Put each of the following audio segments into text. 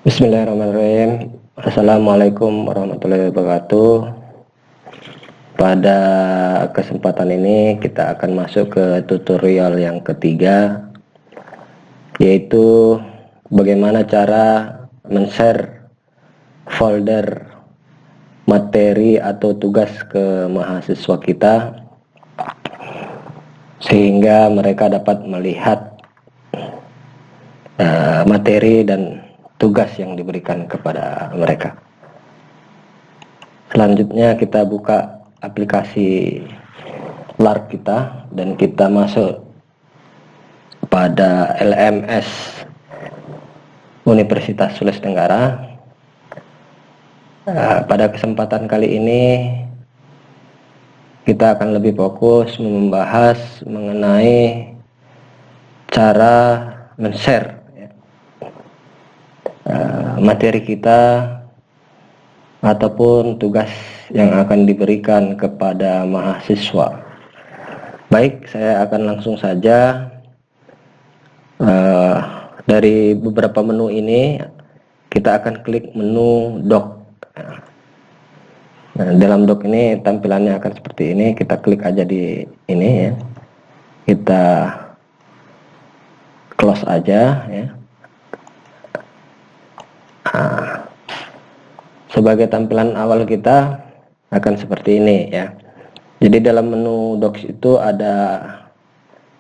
Bismillahirrahmanirrahim. Assalamualaikum warahmatullahi wabarakatuh. Pada kesempatan ini kita akan masuk ke tutorial yang ketiga, yaitu bagaimana cara men-share folder materi atau tugas ke mahasiswa kita sehingga mereka dapat melihat materi dan tugas yang diberikan kepada mereka. Selanjutnya kita buka aplikasi LARK kita dan kita masuk pada LMS Universitas Sulawesi Tenggara. Pada kesempatan kali ini kita akan lebih fokus membahas mengenai cara men-share materi kita ataupun tugas yang akan diberikan kepada mahasiswa. Baik, saya akan langsung saja dari beberapa menu ini kita akan klik menu doc. Nah, dalam doc ini tampilannya akan seperti ini. Kita klik aja di ini ya. Kita close aja ya. Sebagai tampilan awal kita akan seperti ini ya. Jadi dalam menu docs itu ada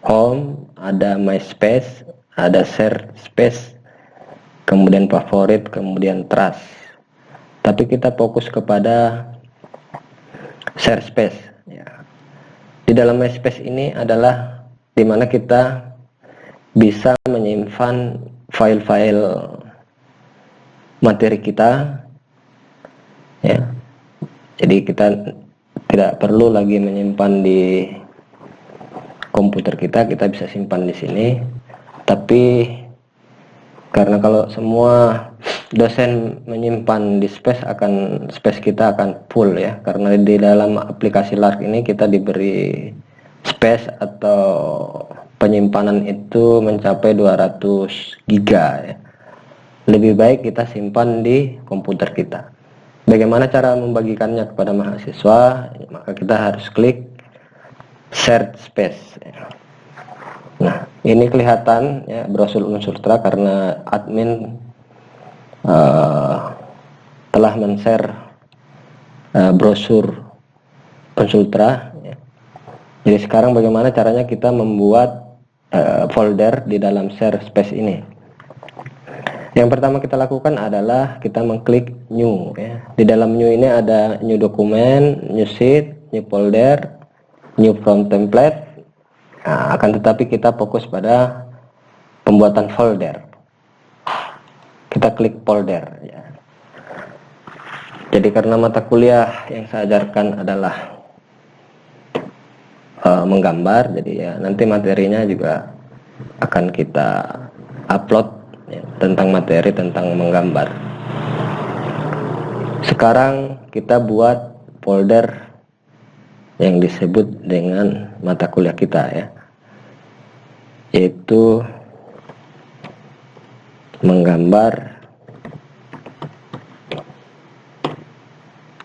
home, ada my space, ada share space, kemudian favorit, kemudian trust. Tapi kita fokus kepada share space ya. Di dalam my space ini adalah dimana kita bisa menyimpan file-file materi kita ya. Jadi kita tidak perlu lagi menyimpan di komputer kita bisa simpan di sini. Tapi karena kalau semua dosen menyimpan di space kita akan full ya, karena di dalam aplikasi LARK ini kita diberi space atau penyimpanan itu mencapai 200 giga ya. Lebih baik kita simpan di komputer kita. Bagaimana cara membagikannya kepada mahasiswa? Maka kita harus klik share space. Nah, ini kelihatan ya brosur Unsultra karena admin telah men-share brosur Unsultra. Ya. Jadi sekarang bagaimana caranya kita membuat folder di dalam share space ini? Yang pertama kita lakukan adalah kita mengklik new ya. Di dalam new ini ada new dokumen, new sheet, new folder, new from template. Nah, akan tetapi kita fokus pada pembuatan folder. Kita klik folder ya. Jadi karena mata kuliah yang saya ajarkan adalah menggambar, jadi ya nanti materinya juga akan kita upload ya, tentang materi tentang menggambar. Sekarang kita buat folder yang disebut dengan mata kuliah kita ya, yaitu menggambar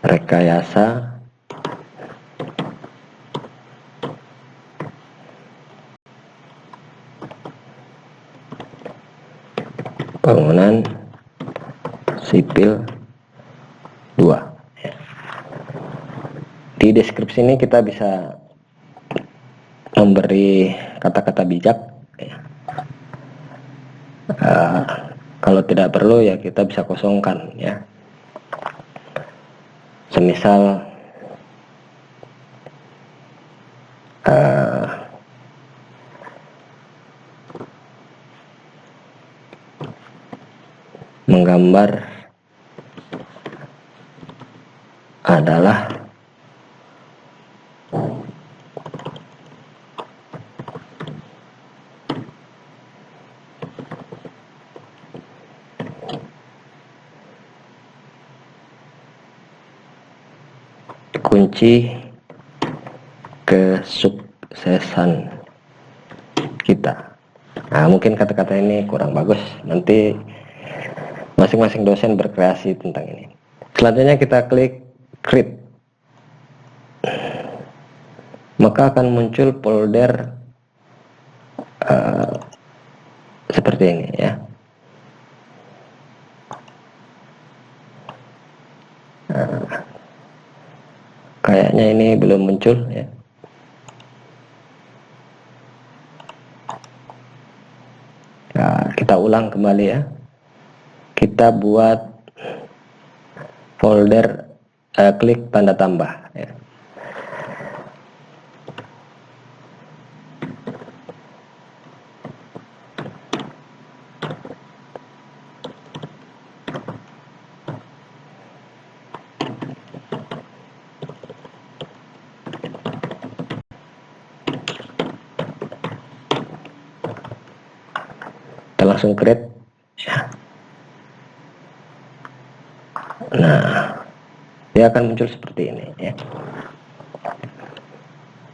rekayasa bangunan sipil 2 ya. Di deskripsi ini kita bisa memberi kata-kata bijak ya. Kalau tidak perlu ya kita bisa kosongkan ya. Semisal menggambar adalah kunci kesuksesan kita. Nah, mungkin kata-kata ini kurang bagus. Nanti Masing-masing dosen berkreasi tentang ini. Selanjutnya kita klik create, maka akan muncul folder seperti ini ya. Kayaknya ini belum muncul ya. Nah, kita ulang kembali ya. Kita buat folder, klik tanda tambah ya. Kita langsung create ya. Nah, dia akan muncul seperti ini ya.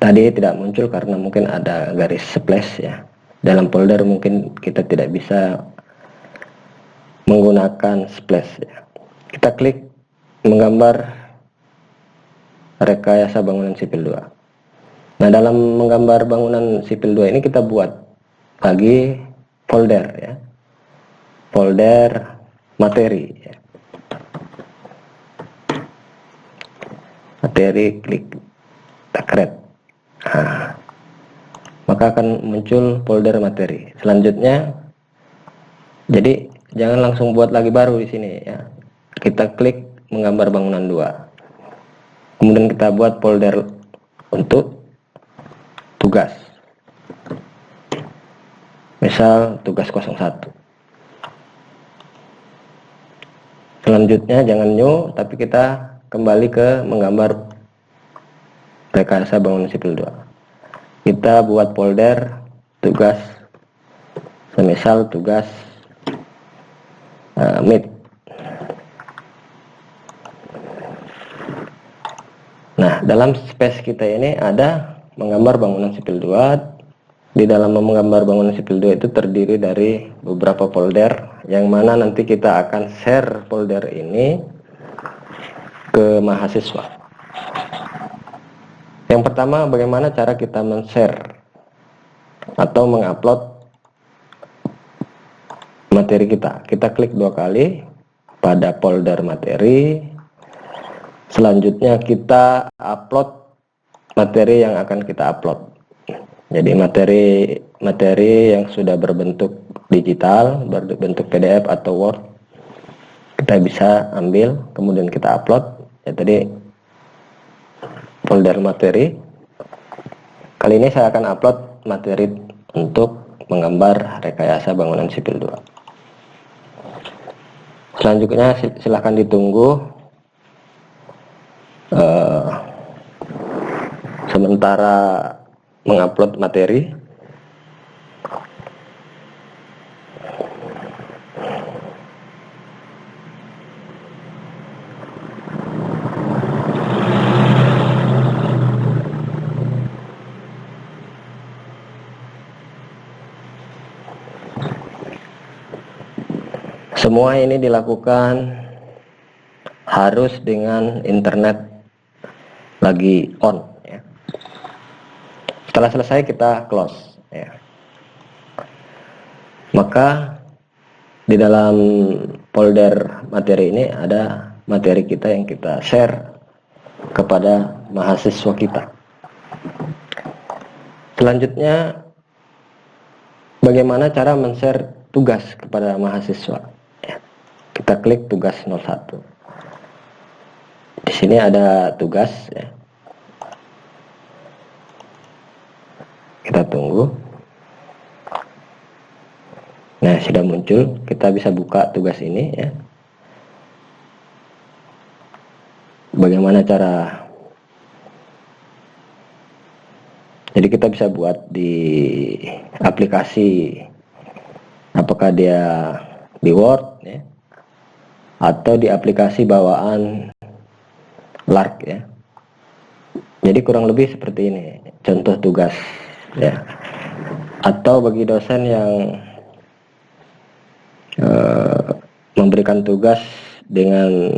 Tadi tidak muncul karena mungkin ada garis splash ya. Dalam folder mungkin kita tidak bisa menggunakan splash ya. Kita klik menggambar rekayasa bangunan sipil 2. Nah, dalam menggambar bangunan sipil 2 ini kita buat lagi folder ya. Folder materi ya. Materi, klik create. Nah, maka akan muncul folder materi. Selanjutnya, jadi jangan langsung buat lagi baru di sini ya. Kita klik menggambar bangunan 2. Kemudian kita buat folder untuk tugas. Misal tugas 01. Selanjutnya jangan new, tapi kita kembali ke menggambar rekayasa bangunan sipil 2. Kita buat folder tugas, semisal tugas meet. Nah, dalam space kita ini ada menggambar bangunan sipil 2. Di dalam menggambar bangunan sipil 2 itu terdiri dari beberapa folder, yang mana nanti kita akan share folder ini ke mahasiswa. Yang pertama, bagaimana cara kita men-share atau mengupload materi kita. Kita klik 2 kali pada folder materi. Selanjutnya kita upload materi yang akan kita upload. Jadi materi yang sudah berbentuk digital, berbentuk PDF atau Word, kita bisa ambil kemudian kita upload. Ya, tadi folder materi. Kali ini saya akan upload materi untuk menggambar rekayasa bangunan sipil 2. Selanjutnya silahkan ditunggu sementara mengupload materi. Semua ini dilakukan harus dengan internet lagi on ya. Setelah selesai kita close ya. Maka di dalam folder materi ini ada materi kita yang kita share kepada mahasiswa kita. Selanjutnya, bagaimana cara men-share tugas kepada mahasiswa ya. Kita klik tugas 01. Di sini ada tugas ya. Kita tunggu. Nah, sudah muncul. Kita bisa buka tugas ini ya. Bagaimana cara? Jadi kita bisa buat di aplikasi, apakah dia di Word ya, atau di aplikasi bawaan Lark ya. Jadi kurang lebih seperti ini contoh tugas ya. Atau bagi dosen yang memberi memberikan tugas dengan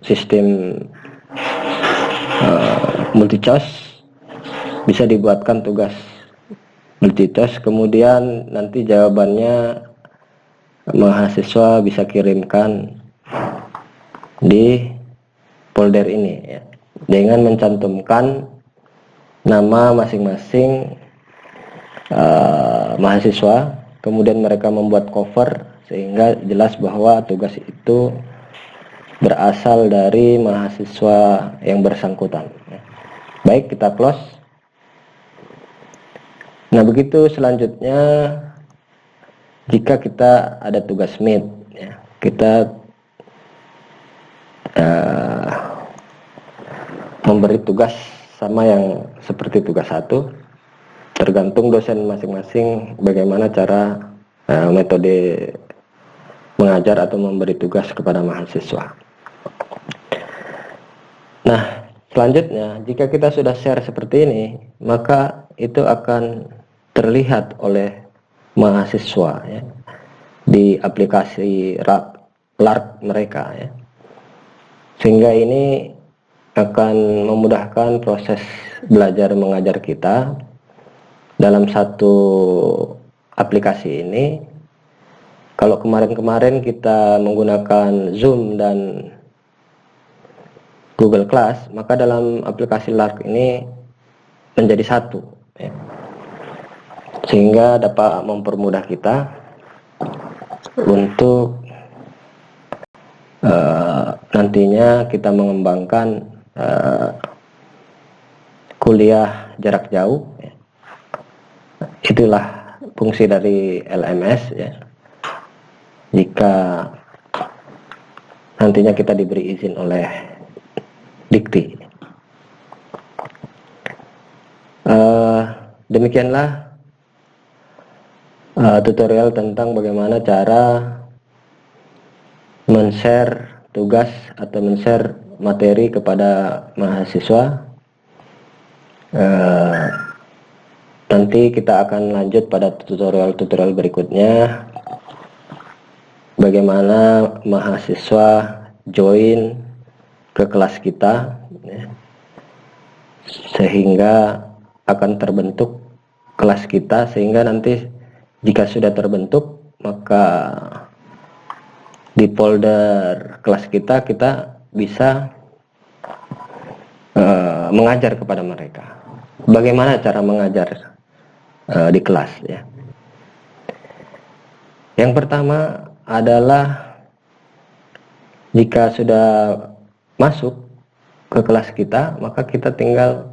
sistem multi choice. Bisa dibuatkan tugas multi choice, kemudian nanti jawabannya mahasiswa bisa kirimkan di folder ini ya, dengan mencantumkan nama masing-masing mahasiswa. Kemudian mereka membuat cover sehingga jelas bahwa tugas itu berasal dari mahasiswa yang bersangkutan. Baik, kita close. Nah, begitu selanjutnya jika kita ada tugas meet ya, kita memberi tugas sama yang seperti tugas 1, tergantung dosen masing-masing bagaimana cara metode mengajar atau memberi tugas kepada mahasiswa. Nah, selanjutnya jika kita sudah share seperti ini, maka itu akan terlihat oleh mahasiswa ya, di aplikasi LARC mereka ya. Sehingga ini akan memudahkan proses belajar mengajar kita. Dalam satu aplikasi ini, kalau kemarin-kemarin kita menggunakan Zoom dan Google Class, maka dalam aplikasi LARC ini menjadi satu ya. Sehingga dapat mempermudah kita untuk nantinya kita mengembangkan kuliah jarak jauh ya. Itulah fungsi dari LMS ya. Jika nantinya kita diberi izin oleh Dikti. Demikianlah tutorial tentang bagaimana cara men-share tugas atau men-share materi kepada mahasiswa. Nanti kita akan lanjut pada tutorial-tutorial berikutnya, bagaimana mahasiswa join ke kelas kita ya, sehingga akan terbentuk kelas kita, sehingga nanti jika sudah terbentuk maka di folder kelas kita bisa mengajar kepada mereka. Bagaimana cara mengajar di kelas ya. Yang pertama adalah jika sudah masuk ke kelas kita, maka kita tinggal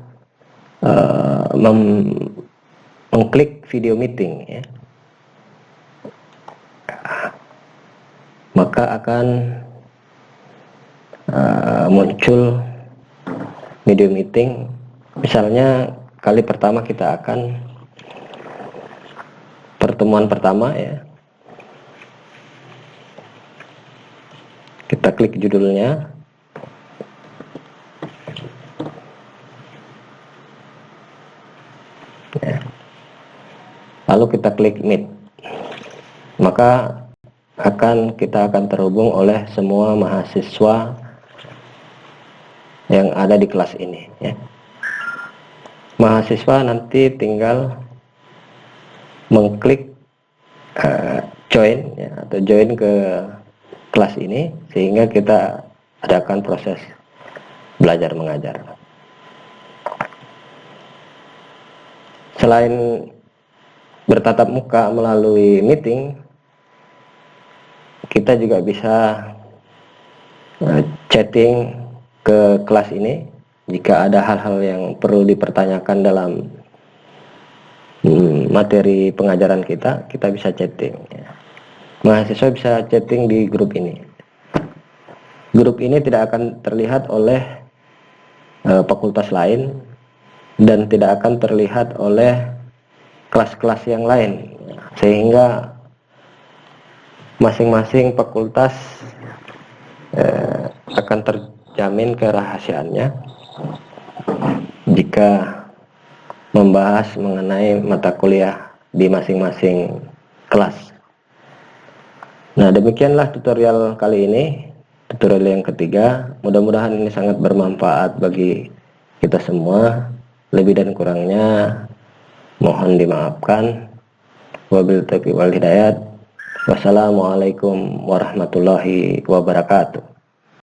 mengklik video meeting ya. Maka akan muncul video meeting. Misalnya kali pertama kita akan pertemuan pertama ya. Kita klik judulnya. Ya. Lalu kita klik meet. Maka kita akan terhubung oleh semua mahasiswa yang ada di kelas ini ya. Mahasiswa nanti tinggal mengklik join ya, atau join ke kelas ini, sehingga kita adakan proses belajar mengajar. Selain bertatap muka melalui meeting, kita juga bisa chatting ke kelas ini. Jika ada hal-hal yang perlu dipertanyakan dalam materi pengajaran kita bisa chatting ya. Mahasiswa bisa chatting di grup ini. Grup ini tidak akan terlihat oleh fakultas lain dan tidak akan terlihat oleh kelas-kelas yang lain, sehingga masing-masing fakultas akan terjamin kerahasiaannya jika membahas mengenai mata kuliah di masing-masing kelas. Nah, demikianlah tutorial kali ini, tutorial yang ketiga. Mudah-mudahan ini sangat bermanfaat bagi kita semua. Lebih dan kurangnya mohon dimaafkan. Wabillahi taufiq wal hidayat. Wassalamualaikum warahmatullahi wabarakatuh.